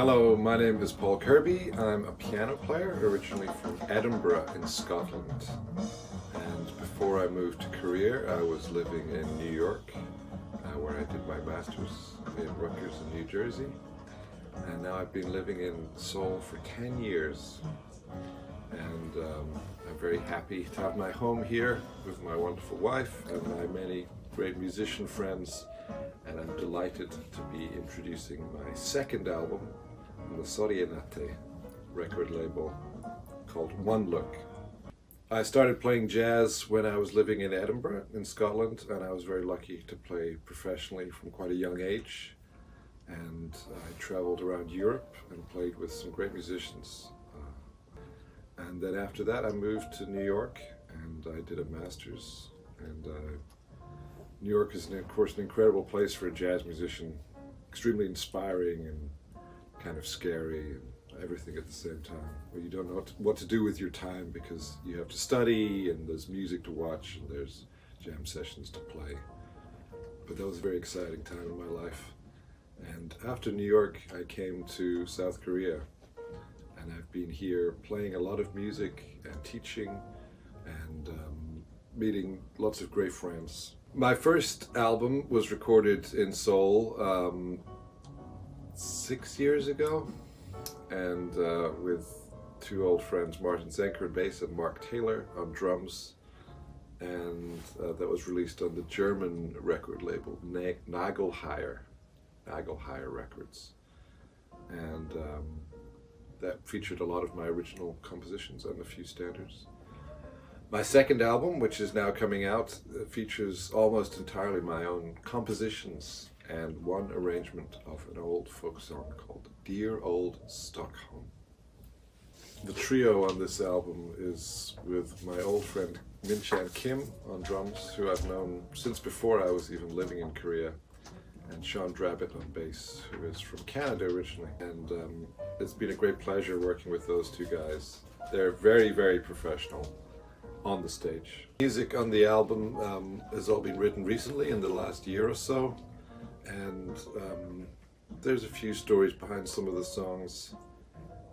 Hello, my name is Paul Kirby. I'm a piano player originally from Edinburgh in Scotland. And before I moved to Korea, I was living in New York, where I did my master's in Rutgers in New Jersey. And now I've been living in Seoul for 10 years. And I'm very happy to have my home here with my wonderful wife and my many great musician friends. And I'm delighted to be introducing my second album on the Sori의나이테음악회사 record label called One Look. I started playing jazz when I was living in Edinburgh in Scotland, and I was very lucky to play professionally from quite a young age. And I traveled around Europe and played with some great musicians. And then after that I moved to New York and I did a master's. And New York is, of course, an incredible place for a jazz musician. Extremely inspiring and kind of scary and everything at the same time. Where you don't know what to do with your time because you have to study and there's music to watch and there's jam sessions to play. But that was a very exciting time in my life. And after New York, I came to South Korea. And I've been here playing a lot of music and teaching and meeting lots of great friends. My first album was recorded in Seoul 6 years ago, and with two old friends, Martin Zenker on bass and Mark Taylor on drums, and that was released on the German record label Nagelheuer Records, and that featured a lot of my original compositions and a few standards. My second album, which is now coming out, features almost entirely my own compositions and one arrangement of an old folk song called Dear Old Stockholm. The trio on this album is with my old friend Min-chan Kim on drums, who I've known since before I was even living in Korea, and Sean Drabbit on bass, who is from Canada originally. And it's been a great pleasure working with those two guys. They're very, very professional on the stage. Music on the album has all been written recently in the last year or so, and there's a few stories behind some of the songs,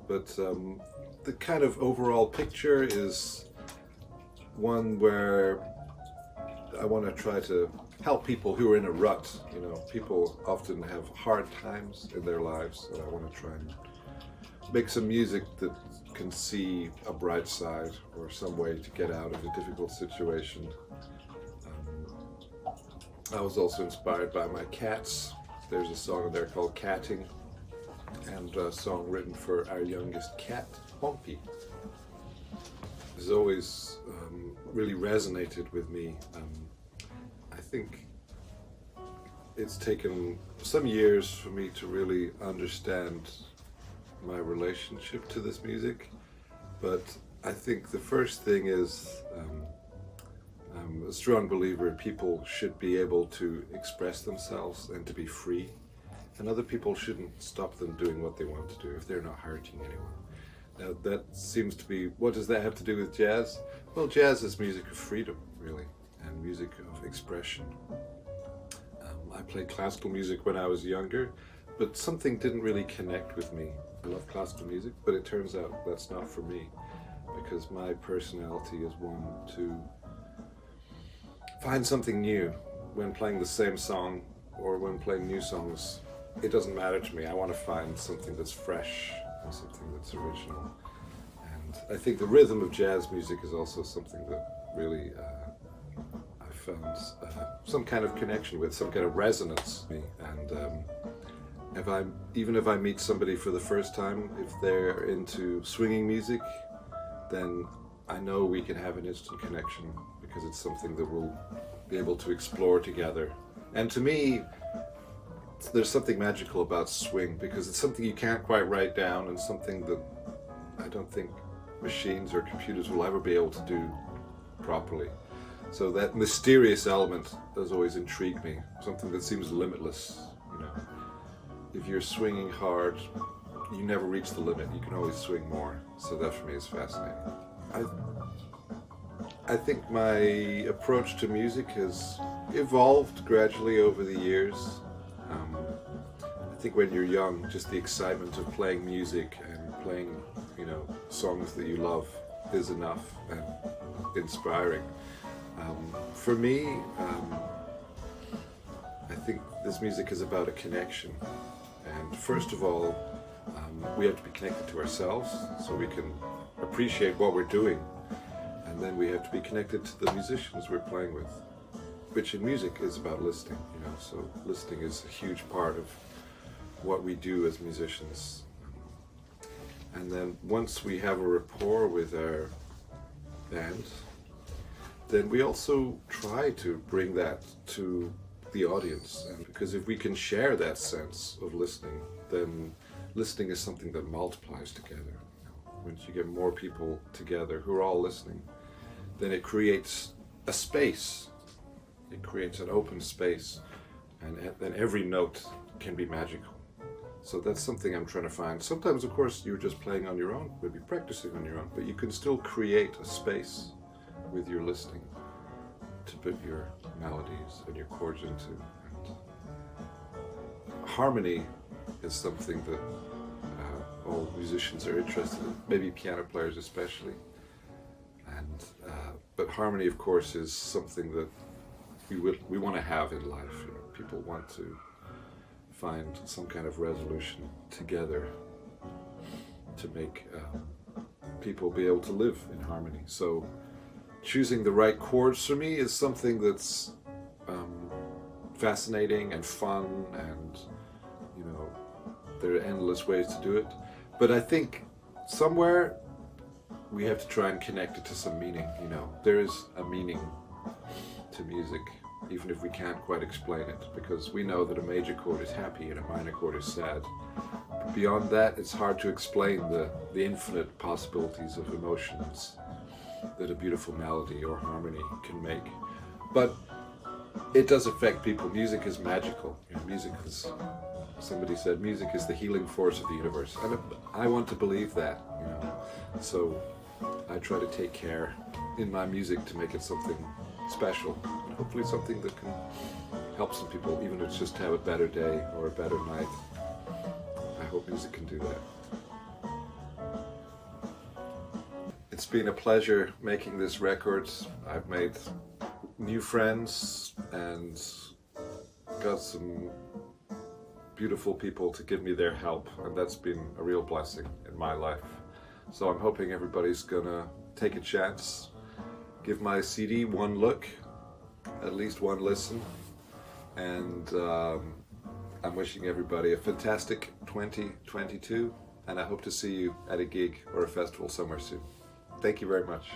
but the kind of overall picture is one where I want to try to help people who are in a rut. You know, people often have hard times in their lives, and I want to try and make some music that can see a bright side or some way to get out of a difficult situation. I was also inspired by my cats. There's a song in there called Catting, and a song written for our youngest cat, Pompey. Has always really resonated with me. I think it's taken some years for me to really understand my relationship to this music, but I think the first thing is I'm a strong believer people should be able to express themselves and to be free, and other people shouldn't stop them doing what they want to do if they're not hurting anyone. Now that seems to be, what does that have to do with jazz? Well, jazz is music of freedom, really, and music of expression. I played classical music when I was younger, but something didn't really connect with me. I love classical music, but it turns out that's not for me, because my personality is one to find something new when playing the same song or when playing new songs. It doesn't matter to me. I want to find something that's fresh and something that's original. And I think the rhythm of jazz music is also something that really I found some kind of connection with, some kind of resonance with me. And even if I meet somebody for the first time, if they're into swinging music, then I know we can have an instant connection because it's something that we'll be able to explore together. And to me, there's something magical about swing because it's something you can't quite write down and something that I don't think machines or computers will ever be able to do properly. So that mysterious element has always intrigued me, something that seems limitless, you know. If you're swinging hard, you never reach the limit. You can always swing more. So that for me is fascinating. I think my approach to music has evolved gradually over the years. I I think when you're young, just the excitement of playing music and playing, you know, songs that you love is enough and inspiring. For me, I think this music is about a connection. And first of all, we have to be connected to ourselves so we can appreciate what we're doing. And then we have to be connected to the musicians we're playing with, which in music is about listening, you know, so listening is a huge part of what we do as musicians. And then once we have a rapport with our band, then we also try to bring that to the audience. And because if we can share that sense of listening, then listening is something that multiplies together. You know, once you get more people together who are all listening, then it creates a space. It creates an open space, and then every note can be magical. So that's something I'm trying to find. Sometimes, of course, you're just playing on your own, maybe practicing on your own, but you can still create a space with your listening to put your melodies and your chords into. And harmony is something that all musicians are interested in, maybe piano players especially. And but harmony, of course, is something that we want to have in life. You know, people want to find some kind of resolution together to make people be able to live in harmony. So choosing the right chords for me is something that's fascinating and fun, and you know, there are endless ways to do it. But I think somewhere we have to try and connect it to some meaning. You know, there is a meaning to music, even if we can't quite explain it, because we know that a major chord is happy and a minor chord is sad. But beyond that, it's hard to explain the infinite possibilities of emotions that a beautiful melody or harmony can make. But it does affect people. Music is magical. You know, music is, somebody said, music is the healing force of the universe. And I want to believe that, you know. So I try to take care in my music to make it something special, and hopefully something that can help some people, even if it's just to have a better day or a better night. I hope music can do that. It's been a pleasure making this record. I've made new friends and got some beautiful people to give me their help, and that's been a real blessing in my life. So I'm hoping everybody's gonna take a chance, give my CD one look, at least one listen, and I'm wishing everybody a fantastic 2022, and I hope to see you at a gig or a festival somewhere soon. Thank you very much.